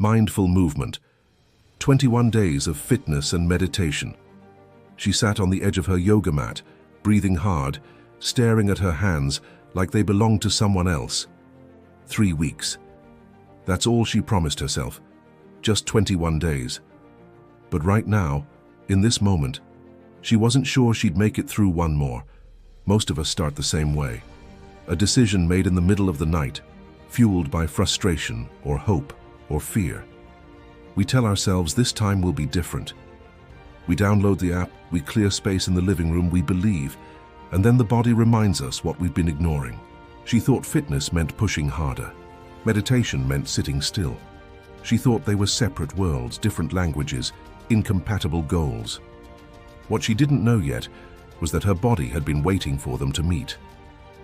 Mindful movement. 21 days of fitness and meditation. She sat on the edge of her yoga mat, breathing hard, staring at her hands like they belonged to someone else. 3 weeks. That's all she promised herself. Just 21 days. But right now, in this moment, she wasn't sure she'd make it through one more. Most of us start the same way. A decision made in the middle of the night, fueled by frustration or hope or fear. We tell ourselves this time will be different. We download the app, we clear space in the living room, we believe, and then the body reminds us what we've been ignoring. She thought fitness meant pushing harder. Meditation meant sitting still. She thought they were separate worlds, different languages, incompatible goals. What she didn't know yet was that her body had been waiting for them to meet.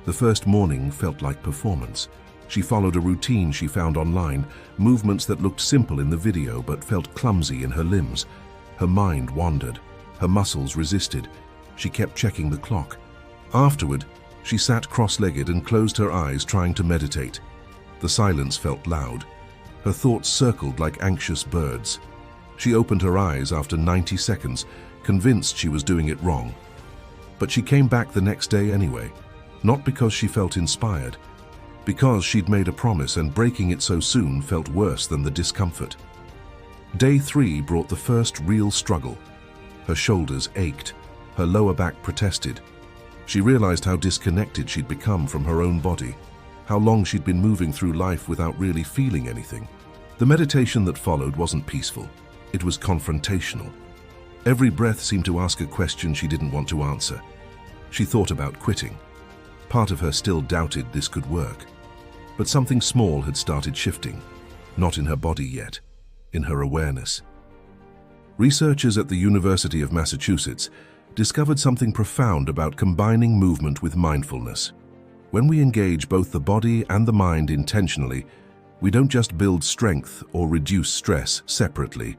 The first morning felt like performance. She followed a routine she found online, movements that looked simple in the video but felt clumsy in her limbs. Her mind wandered. Her muscles resisted. She kept checking the clock. Afterward, she sat cross-legged and closed her eyes, trying to meditate. The silence felt loud. Her thoughts circled like anxious birds. She opened her eyes after 90 seconds, convinced she was doing it wrong. But she came back the next day anyway, not because she felt inspired, because she'd made a promise and breaking it so soon felt worse than the discomfort. Day 3 brought the first real struggle. Her shoulders ached, her lower back protested. She realized how disconnected she'd become from her own body, how long she'd been moving through life without really feeling anything. The meditation that followed wasn't peaceful. It was confrontational. Every breath seemed to ask a question she didn't want to answer. She thought about quitting. Part of her still doubted this could work. But something small had started shifting, not in her body yet, in her awareness. Researchers at the University of Massachusetts discovered something profound about combining movement with mindfulness. When we engage both the body and the mind intentionally, we don't just build strength or reduce stress separately.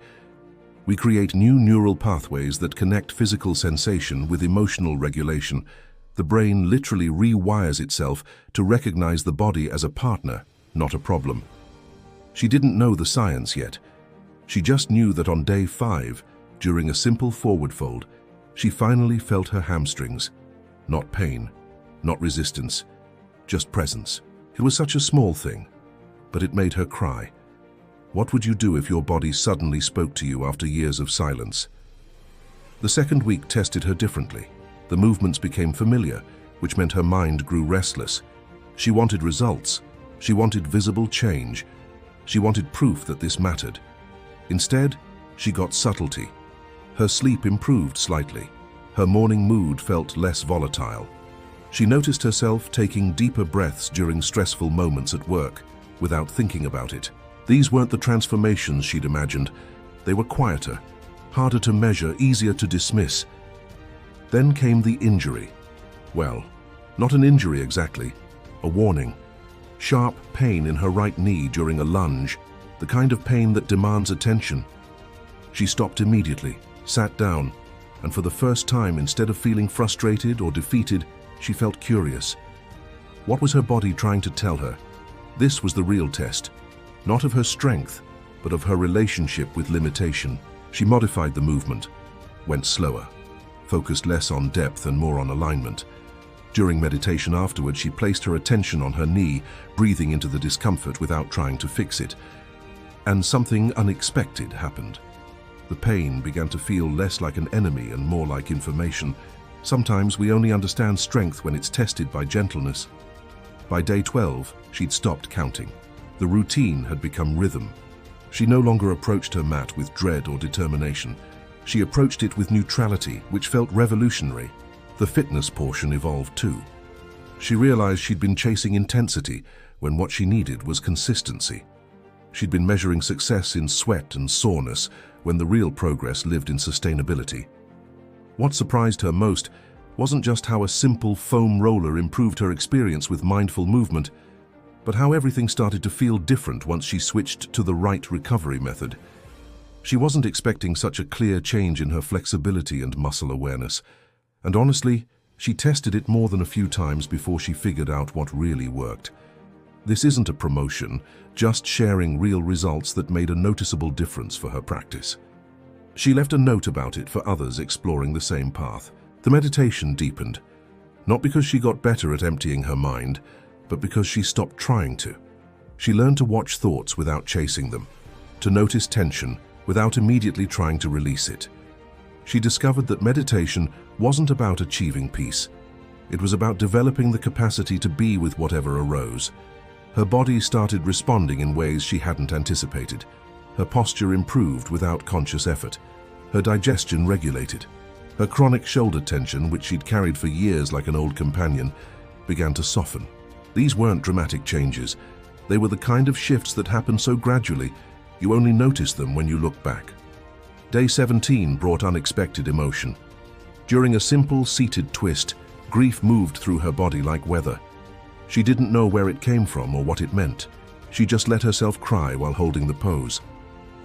We create new neural pathways that connect physical sensation with emotional regulation. The brain literally rewires itself to recognize the body as a partner, not a problem. She didn't know the science yet. She just knew that on day 5, during a simple forward fold, she finally felt her hamstrings. Not pain, not resistance, just presence. It was such a small thing, but it made her cry. What would you do if your body suddenly spoke to you after years of silence? The second week tested her differently. The movements became familiar, which meant her mind grew restless. She wanted results. She wanted visible change. She wanted proof that this mattered. Instead, she got subtlety. Her sleep improved slightly. Her morning mood felt less volatile. She noticed herself taking deeper breaths during stressful moments at work, without thinking about it. These weren't the transformations she'd imagined. They were quieter, harder to measure, easier to dismiss. Then came the injury. Well, not an injury exactly, a warning. Sharp pain in her right knee during a lunge, the kind of pain that demands attention. She stopped immediately, sat down, and for the first time, instead of feeling frustrated or defeated, she felt curious. What was her body trying to tell her? This was the real test, not of her strength, but of her relationship with limitation. She modified the movement, went slower, focused less on depth and more on alignment. During meditation afterward, she placed her attention on her knee, breathing into the discomfort without trying to fix it. And something unexpected happened. The pain began to feel less like an enemy and more like information. Sometimes we only understand strength when it's tested by gentleness. By day 12, she'd stopped counting. The routine had become rhythm. She no longer approached her mat with dread or determination. She approached it with neutrality, which felt revolutionary. The fitness portion evolved too. She realized she'd been chasing intensity when what she needed was consistency. She'd been measuring success in sweat and soreness when the real progress lived in sustainability. What surprised her most wasn't just how a simple foam roller improved her experience with mindful movement, but how everything started to feel different once she switched to the right recovery method. She wasn't expecting such a clear change in her flexibility and muscle awareness, and honestly, she tested it more than a few times before she figured out what really worked. This isn't a promotion, just sharing real results that made a noticeable difference for her practice. She left a note about it for others exploring the same path. The meditation deepened, not because she got better at emptying her mind, but because she stopped trying to. She learned to watch thoughts without chasing them, to notice tension without immediately trying to release it. She discovered that meditation wasn't about achieving peace. It was about developing the capacity to be with whatever arose. Her body started responding in ways she hadn't anticipated. Her posture improved without conscious effort. Her digestion regulated. Her chronic shoulder tension, which she'd carried for years like an old companion, began to soften. These weren't dramatic changes. They were the kind of shifts that happen so gradually, you only notice them when you look back. Day 17 brought unexpected emotion. During a simple, seated twist, grief moved through her body like weather. She didn't know where it came from or what it meant. She just let herself cry while holding the pose.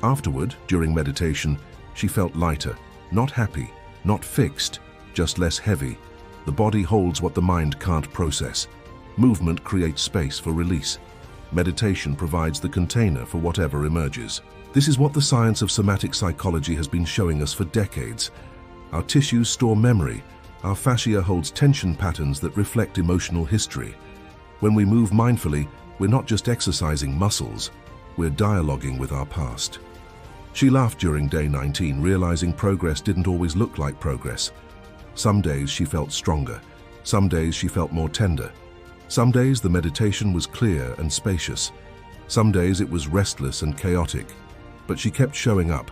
Afterward, during meditation, she felt lighter, not happy, not fixed, just less heavy. The body holds what the mind can't process. Movement creates space for release. Meditation provides the container for whatever emerges. This is what the science of somatic psychology has been showing us for decades. Our tissues store memory. Our fascia holds tension patterns that reflect emotional history. When we move mindfully, we're not just exercising muscles, we're dialoguing with our past. She laughed during day 19, realizing progress didn't always look like progress. Some days she felt stronger. Some days she felt more tender. Some days the meditation was clear and spacious. Some days it was restless and chaotic. But she kept showing up.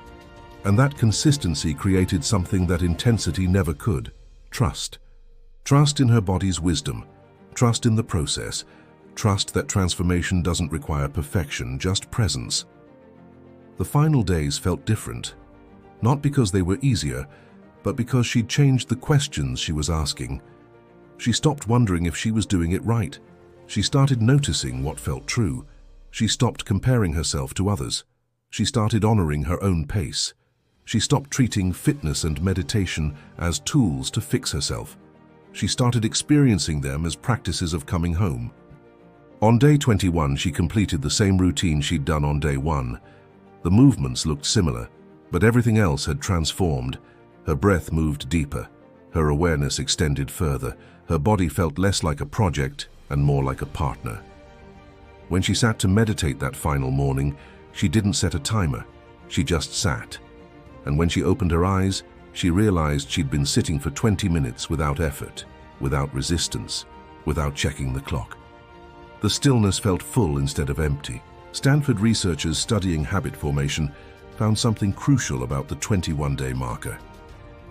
And that consistency created something that intensity never could: trust. Trust in her body's wisdom. Trust in the process. Trust that transformation doesn't require perfection, just presence. The final days felt different, not because they were easier, but because she'd changed the questions she was asking. She stopped wondering if she was doing it right. She started noticing what felt true. She stopped comparing herself to others. She started honoring her own pace. She stopped treating fitness and meditation as tools to fix herself. She started experiencing them as practices of coming home. On day 21, she completed the same routine she'd done on day 1. The movements looked similar, but everything else had transformed. Her breath moved deeper. Her awareness extended further. Her body felt less like a project and more like a partner. When she sat to meditate that final morning, she didn't set a timer. She just sat. And when she opened her eyes, she realized she'd been sitting for 20 minutes without effort, without resistance, without checking the clock. The stillness felt full instead of empty. Stanford researchers studying habit formation found something crucial about the 21-day marker.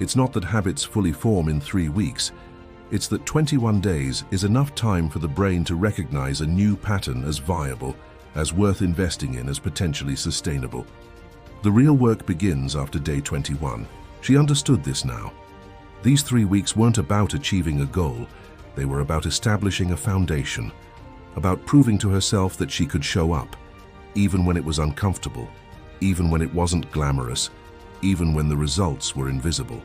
It's not that habits fully form in 3 weeks. It's that 21 days is enough time for the brain to recognize a new pattern as viable, as worth investing in, as potentially sustainable. The real work begins after day 21. She understood this now. These 3 weeks weren't about achieving a goal. They were about establishing a foundation, about proving to herself that she could show up, even when it was uncomfortable, even when it wasn't glamorous, even when the results were invisible.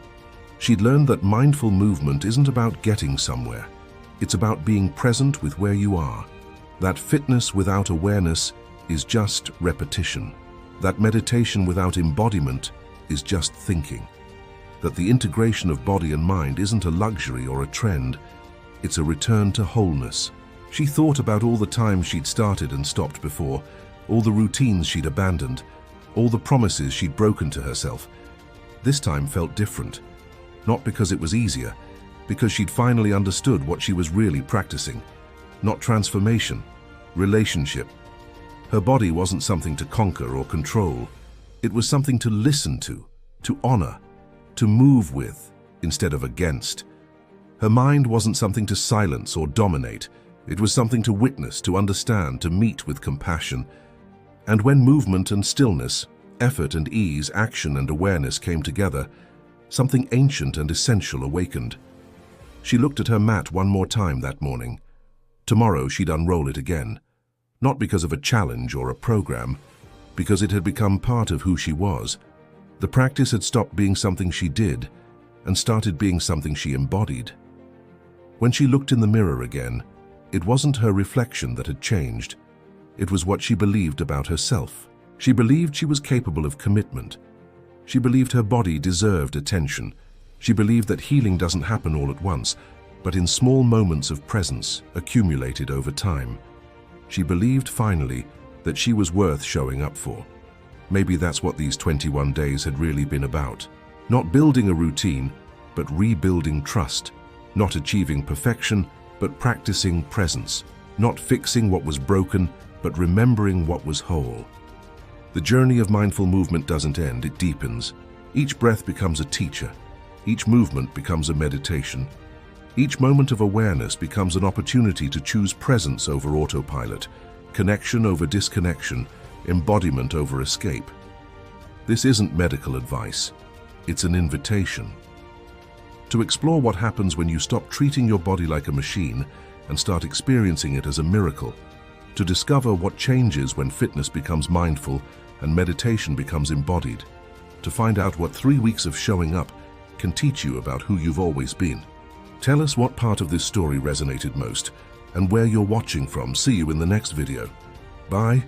She'd learned that mindful movement isn't about getting somewhere. It's about being present with where you are. That fitness without awareness is just repetition. That meditation without embodiment is just thinking. That the integration of body and mind isn't a luxury or a trend. It's a return to wholeness. She thought about all the times she'd started and stopped before, all the routines she'd abandoned, all the promises she'd broken to herself. This time felt different. Not because it was easier, because she'd finally understood what she was really practicing. Not transformation, relationship. Her body wasn't something to conquer or control. It was something to listen to honor, to move with instead of against. Her mind wasn't something to silence or dominate. It was something to witness, to understand, to meet with compassion. And when movement and stillness, effort and ease, action and awareness came together, something ancient and essential awakened. She looked at her mat one more time that morning. Tomorrow she'd unroll it again. Not because of a challenge or a program, because it had become part of who she was. The practice had stopped being something she did and started being something she embodied. When she looked in the mirror again, It wasn't her reflection that had changed. It was what she believed about herself. She believed she was capable of commitment. She believed her body deserved attention. She believed that healing doesn't happen all at once, but in small moments of presence accumulated over time. She believed finally that she was worth showing up for. Maybe that's what these 21 days had really been about. Not building a routine, but rebuilding trust. Not achieving perfection, but practicing presence. Not fixing what was broken, but remembering what was whole. The journey of mindful movement doesn't end, it deepens. Each breath becomes a teacher. Each movement becomes a meditation. Each moment of awareness becomes an opportunity to choose presence over autopilot, connection over disconnection, embodiment over escape. This isn't medical advice. It's an invitation. To explore what happens when you stop treating your body like a machine and start experiencing it as a miracle. To discover what changes when fitness becomes mindful and meditation becomes embodied. To find out what 3 weeks of showing up can teach you about who you've always been. Tell us what part of this story resonated most and where you're watching from. See you in the next video. Bye.